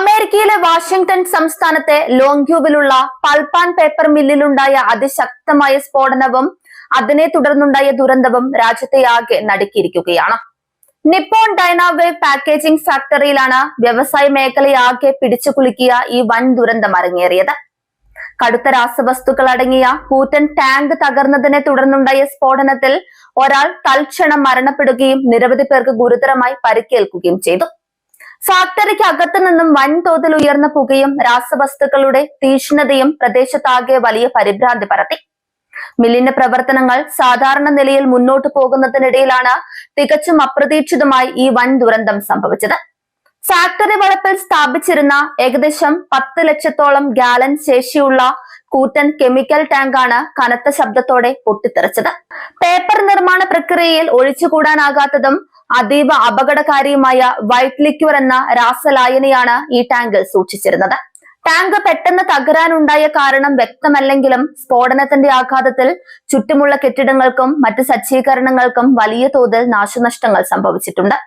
അമേരിക്കയിലെ വാഷിംഗ്ടൺ സംസ്ഥാനത്തെ ലോങ്ക്യൂവിലുള്ള pulp and paper മില്ലിലുണ്ടായ അതിശക്തമായ സ്ഫോടനവും അതിനെ തുടർന്നുണ്ടായ ദുരന്തവും രാജ്യത്തെയാകെ നടുക്കിയിരിക്കുകയാണ്. നിപ്പോൺ ഡൈനാവേവ് പാക്കേജിംഗ് ഫാക്ടറിയിലാണ് വ്യവസായ മേഖലയാകെ പിടിച്ചുകുലുക്കിയ ഈ വൻ ദുരന്തം അരങ്ങേറിയത്. കടുത്ത രാസവസ്തുക്കൾ അടങ്ങിയ കൂറ്റൻ ടാങ്ക് തകർന്നതിനെ തുടർന്നുണ്ടായ സ്ഫോടനത്തിൽ ഒരാൾ തൽക്ഷണം മരണപ്പെടുകയും നിരവധി പേർക്ക് ഗുരുതരമായി പരിക്കേൽക്കുകയും ചെയ്തു. ഫാക്ടറിക്ക് അകത്തു നിന്നും വൻതോതിൽ ഉയർന്ന പുകയും രാസവസ്തുക്കളുടെ തീക്ഷ്ണതയും പ്രദേശത്താകെ വലിയ പരിഭ്രാന്തി പരത്തി. മില്ലിന്റെ പ്രവർത്തനങ്ങൾ സാധാരണ നിലയിൽ മുന്നോട്ടു പോകുന്നതിനിടയിലാണ് തികച്ചും അപ്രതീക്ഷിതമായി ഈ വൻ ദുരന്തം സംഭവിച്ചത്. ഫാക്ടറി വളപ്പിൽ സ്ഥാപിച്ചിരുന്ന ഏകദേശം 10 ലക്ഷത്തോളം ഗാലൻ ശേഷിയുള്ള കൂറ്റൻ കെമിക്കൽ ടാങ്കാണ് കനത്ത ശബ്ദത്തോടെ പൊട്ടിത്തെറിച്ചത്. പേപ്പർ നിർമ്മാണ പ്രക്രിയയിൽ ഒഴിച്ചുകൂടാനാകാത്തതും അതീവ അപകടകാരിയുമായ വൈറ്റ് ലിക്വർ എന്ന രാസലായനിയാണ് ഈ ടാങ്കിൽ സൂക്ഷിച്ചിരുന്നത്. ടാങ്ക് പെട്ടെന്ന് തകരാനുണ്ടായ കാരണം വ്യക്തമല്ലെങ്കിലും സ്ഫോടനത്തിന്റെ ആഘാതത്തിൽ ചുറ്റുമുള്ള കെട്ടിടങ്ങൾക്കും മറ്റ് സജ്ജീകരണങ്ങൾക്കും വലിയ തോതിൽ നാശനഷ്ടങ്ങൾ സംഭവിച്ചിട്ടുണ്ട്.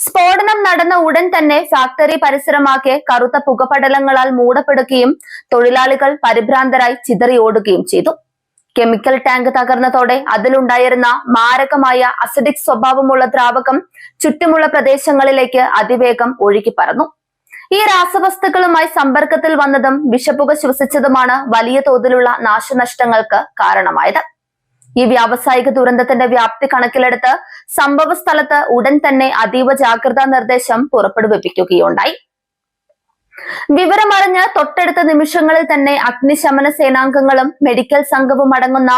സ്ഫോടനം നടന്ന ഉടൻ തന്നെ ഫാക്ടറി പരിസരമാകെ കറുത്ത പുകപടലങ്ങളാൽ മൂടപ്പെടുകയും തൊഴിലാളികൾ പരിഭ്രാന്തരായി ചിതറിയോടുകയും ചെയ്തു. കെമിക്കൽ ടാങ്ക് തകർന്നതോടെ അതിലുണ്ടായിരുന്ന മാരകമായ അസിഡിക് സ്വഭാവമുള്ള ദ്രാവകം ചുറ്റുമുള്ള പ്രദേശങ്ങളിലേക്ക് അതിവേഗം ഒഴുകി പറന്നു. ഈ രാസവസ്തുക്കളുമായി സമ്പർക്കത്തിൽ വന്നതും വിഷപ്പുക ശ്വസിച്ചതുമാണ് വലിയ തോതിലുള്ള നാശനഷ്ടങ്ങൾക്ക് കാരണമായത്. ഈ വ്യാവസായിക ദുരന്തത്തിന്റെ വ്യാപ്തി കണക്കിലെടുത്ത് സംഭവ സ്ഥലത്ത് ഉടൻ തന്നെ അതീവ ജാഗ്രതാ നിർദ്ദേശം പുറപ്പെടുവിപ്പിക്കുകയുണ്ടായി. വിവരമറിഞ്ഞ് തൊട്ടടുത്ത നിമിഷങ്ങളിൽ തന്നെ അഗ്നിശമന സേനാംഗങ്ങളും മെഡിക്കൽ സംഘവും അടങ്ങുന്ന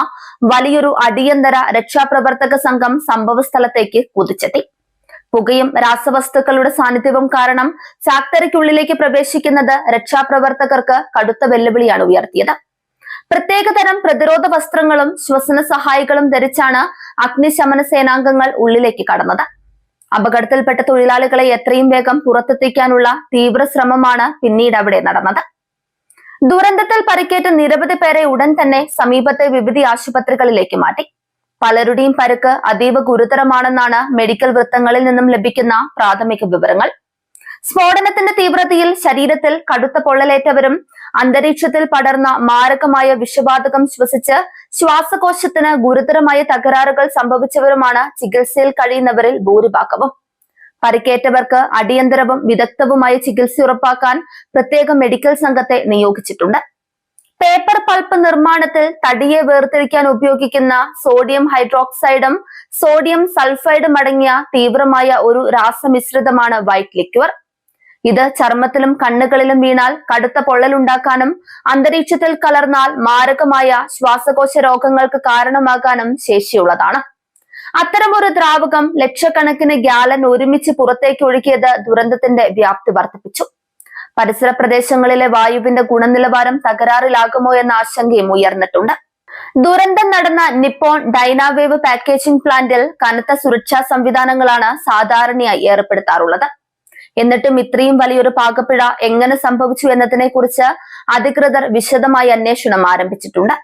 വലിയൊരു അടിയന്തര രക്ഷാപ്രവർത്തക സംഘം സംഭവ സ്ഥലത്തേക്ക് കുതിച്ചെത്തി. പുകയും രാസവസ്തുക്കളുടെ സാന്നിധ്യവും കാരണം ഫാക്ടറിക്കുള്ളിലേക്ക് പ്രവേശിക്കുന്നത് രക്ഷാപ്രവർത്തകർക്ക് കടുത്ത വെല്ലുവിളിയാണ് ഉയർത്തിയത്. പ്രത്യേകതരം പ്രതിരോധ വസ്ത്രങ്ങളും ശ്വസന സഹായികളും ധരിച്ചാണ് അഗ്നിശമന സേനാംഗങ്ങൾ ഉള്ളിലേക്ക് കടന്നത്. അപകടത്തിൽപ്പെട്ട തൊഴിലാളികളെ എത്രയും വേഗം പുറത്തെത്തിക്കാനുള്ള തീവ്ര ശ്രമമാണ് പിന്നീട് അവിടെ നടന്നത്. ദുരന്തത്തിൽ പരിക്കേറ്റ നിരവധി പേരെ ഉടൻ തന്നെ സമീപത്തെ വിവിധ ആശുപത്രികളിലേക്ക് മാറ്റി. പലരുടെയും പരുക്ക് അതീവ ഗുരുതരമാണെന്നാണ് മെഡിക്കൽ വൃത്തങ്ങളിൽ നിന്നും ലഭിക്കുന്ന പ്രാഥമിക വിവരങ്ങൾ. സ്ഫോടനത്തിന്റെ തീവ്രതയിൽ ശരീരത്തിൽ കടുത്ത പൊള്ളലേറ്റവരും അന്തരീക്ഷത്തിൽ പടർന്ന മാരകമായ വിഷവാതകം ശ്വസിച്ച് ശ്വാസകോശത്തിന് ഗുരുതരമായ തകരാറുകൾ സംഭവിച്ചവരുമാണ് ചികിത്സയിൽ കഴിയുന്നവരിൽ ഭൂരിഭാഗവും. പരിക്കേറ്റവർക്ക് അടിയന്തരവും വിദഗ്ധവുമായ ചികിത്സ ഉറപ്പാക്കാൻ പ്രത്യേക മെഡിക്കൽ സംഘത്തെ നിയോഗിച്ചിട്ടുണ്ട്. പേപ്പർ പൾപ്പ് നിർമ്മാണത്തിൽ തടിയെ വേർതിരിക്കാൻ ഉപയോഗിക്കുന്ന സോഡിയം ഹൈഡ്രോക്സൈഡും സോഡിയം സൾഫൈഡും അടങ്ങിയ തീവ്രമായ ഒരു രാസമിശ്രിതമാണ് വൈറ്റ് ലിക്വർ. ഇത് ചർമ്മത്തിലും കണ്ണുകളിലും വീണാൽ കടുത്ത പൊള്ളലുണ്ടാക്കാനും അന്തരീക്ഷത്തിൽ കലർന്നാൽ മാരകമായ ശ്വാസകോശ രോഗങ്ങൾക്ക് കാരണമാകാനും ശേഷിയുള്ളതാണ്. അത്തരമൊരു ദ്രാവകം ലക്ഷക്കണക്കിന് ഗ്യാലൻ ഒരുമിച്ച് പുറത്തേക്ക് ഒഴുകിയത് ദുരന്തത്തിന്റെ വ്യാപ്തി വർദ്ധിപ്പിച്ചു. പരിസര പ്രദേശങ്ങളിലെ വായുവിന്റെ ഗുണനിലവാരം തകരാറിലാകുമോ എന്ന ആശങ്കയും ഉയർന്നിട്ടുണ്ട്. ദുരന്തം നടന്ന നിപ്പോൺ ഡൈനാവേവ് പാക്കേജിംഗ് പ്ലാന്റിൽ കനത്ത സുരക്ഷാ സംവിധാനങ്ങളാണ് സാധാരണയായി ഏർപ്പെടുത്താറുള്ളത്. എന്നിട്ടും ഇത്രയും വലിയൊരു പാകപ്പിഴ എങ്ങനെ സംഭവിച്ചു എന്നതിനെ കുറിച്ച് അധികൃതർ വിശദമായ അന്വേഷണം ആരംഭിച്ചിട്ടുണ്ട്.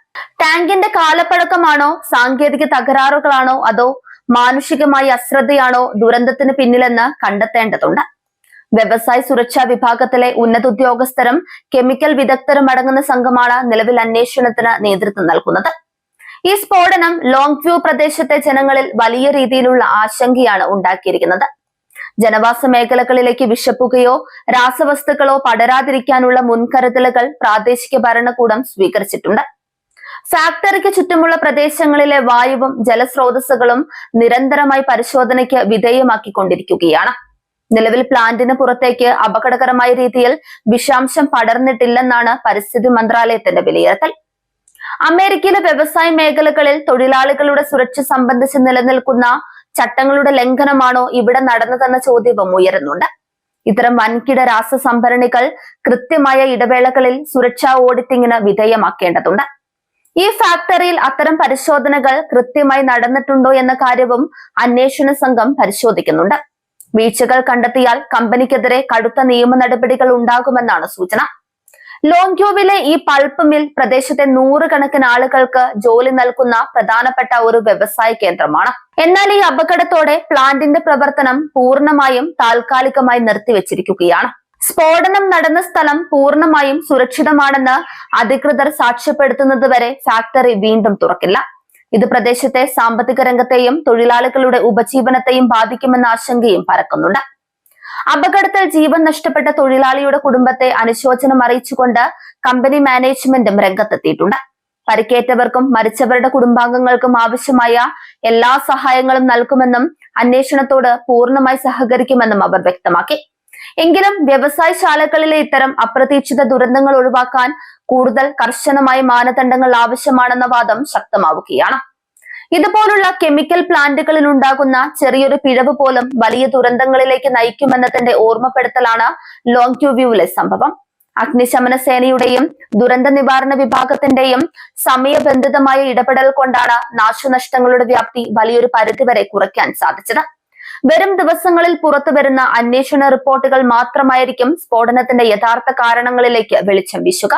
ടാങ്കിന്റെ കാലപ്പഴക്കമാണോ, സാങ്കേതിക തകരാറുകളാണോ, അതോ മാനുഷികമായ അശ്രദ്ധയാണോ ദുരന്തത്തിന് പിന്നിലെന്ന് കണ്ടെത്തേണ്ടതുണ്ട്. വ്യവസായ സുരക്ഷാ വിഭാഗത്തിലെ ഉന്നത ഉദ്യോഗസ്ഥരും കെമിക്കൽ വിദഗ്ധരും അടങ്ങുന്ന സംഘമാണ് നിലവിൽ അന്വേഷണത്തിന് നേതൃത്വം നൽകുന്നത്. ഈ സ്ഫോടനം ലോങ്ക്വ്യൂ പ്രദേശത്തെ ജനങ്ങളിൽ വലിയ രീതിയിലുള്ള ആശങ്കയാണ് ഉണ്ടാക്കിയിരിക്കുന്നത്. ജനവാസ മേഖലകളിലേക്ക് വിഷപ്പുകയോ രാസവസ്തുക്കളോ പടരാതിരിക്കാനുള്ള മുൻകരുതലുകൾ പ്രാദേശിക ഭരണകൂടം സ്വീകരിച്ചിട്ടുണ്ട്. ഫാക്ടറിക്ക് ചുറ്റുമുള്ള പ്രദേശങ്ങളിലെ വായുവും ജലസ്രോതസ്സുകളും നിരന്തരമായി പരിശോധനയ്ക്ക് വിധേയമാക്കിക്കൊണ്ടിരിക്കുകയാണ്. നിലവിൽ പ്ലാന്റിന് പുറത്തേക്ക് അപകടകരമായ രീതിയിൽ വിഷാംശം പടർന്നിട്ടില്ലെന്നാണ് പരിസ്ഥിതി മന്ത്രാലയത്തിന്റെ വിലയിരുത്തൽ. അമേരിക്കയിലെ വ്യവസായ മേഖലകളിൽ തൊഴിലാളികളുടെ സുരക്ഷ സംബന്ധിച്ച് നിലനിൽക്കുന്ന ചട്ടങ്ങളുടെ ലംഘനമാണോ ഇവിടെ നടന്നതെന്ന ചോദ്യവും ഉയരുന്നുണ്ട്. ഇത്തരം വൻകിട രാസസംഭരണികൾ കൃത്യമായ ഇടവേളകളിൽ സുരക്ഷാ ഓഡിറ്റിംഗിന് വിധേയമാക്കേണ്ടതുണ്ട്. ഈ ഫാക്ടറിയിൽ അത്തരം പരിശോധനകൾ കൃത്യമായി നടന്നിട്ടുണ്ടോ എന്ന കാര്യവും അന്വേഷണ സംഘം പരിശോധിക്കുന്നുണ്ട്. വീഴ്ചകൾ കണ്ടെത്തിയാൽ കമ്പനിക്കെതിരെ കടുത്ത നിയമ നടപടികൾ ഉണ്ടാകുമെന്നാണ് സൂചന. ലോങ്ക്യൂവിലെ ഈ പൾപ്പ് മിൽ പ്രദേശത്തെ നൂറുകണക്കിന് ആളുകൾക്ക് ജോലി നൽകുന്ന പ്രധാനപ്പെട്ട ഒരു വ്യവസായ കേന്ദ്രമാണ്. എന്നാൽ ഈ അപകടത്തോടെ പ്ലാന്റിന്റെ പ്രവർത്തനം പൂർണ്ണമായും താൽക്കാലികമായി നിർത്തിവെച്ചിരിക്കുകയാണ്. സ്ഫോടനം നടന്ന സ്ഥലം പൂർണ്ണമായും സുരക്ഷിതമാണെന്ന് അധികൃതർ സാക്ഷ്യപ്പെടുത്തുന്നതുവരെ ഫാക്ടറി വീണ്ടും തുറക്കില്ല. ഇത് പ്രദേശത്തെ സാമ്പത്തിക രംഗത്തെയും തൊഴിലാളികളുടെ ഉപജീവനത്തെയും ബാധിക്കുമെന്ന ആശങ്കയും പരക്കുന്നുണ്ട്. അപകടത്തിൽ ജീവൻ നഷ്ടപ്പെട്ട തൊഴിലാളിയുടെ കുടുംബത്തെ അനുശോചനം അറിയിച്ചുകൊണ്ട് കമ്പനി മാനേജ്മെന്റും രംഗത്തെത്തിയിട്ടുണ്ട്. പരിക്കേറ്റവർക്കും മരിച്ചവരുടെ കുടുംബാംഗങ്ങൾക്കും ആവശ്യമായ എല്ലാ സഹായങ്ങളും നൽകുമെന്നും അന്വേഷണത്തോട് പൂർണ്ണമായി സഹകരിക്കുമെന്നും അവർ വ്യക്തമാക്കി. എങ്കിലും വ്യവസായശാലകളിലെ ഇത്തരം അപ്രതീക്ഷിത ദുരന്തങ്ങൾ ഒഴിവാക്കാൻ കൂടുതൽ കർശനമായ മാനദണ്ഡങ്ങൾ ആവശ്യമാണെന്ന വാദം ശക്തമാവുകയാണ്. ഇതുപോലുള്ള കെമിക്കൽ പ്ലാന്റുകളിൽ ഉണ്ടാകുന്ന ചെറിയൊരു പിഴവ് പോലും വലിയ ദുരന്തങ്ങളിലേക്ക് നയിക്കുമെന്നതിന്റെ ഓർമ്മപ്പെടുത്തലാണ് ലോങ്ക്യൂവ്യൂവിലെ സംഭവം. അഗ്നിശമന സേനയുടെയും ദുരന്ത നിവാരണ വിഭാഗത്തിന്റെയും സമയബന്ധിതമായ ഇടപെടൽ കൊണ്ടാണ് നാശനഷ്ടങ്ങളുടെ വ്യാപ്തി വലിയൊരു പരിധിവരെ കുറയ്ക്കാൻ സാധിച്ചത്. വരും ദിവസങ്ങളിൽ പുറത്തുവരുന്ന അന്വേഷണ റിപ്പോർട്ടുകൾ മാത്രമായിരിക്കും സ്ഫോടനത്തിന്റെ യഥാർത്ഥ കാരണങ്ങളിലേക്ക് വെളിച്ചം വീശുക.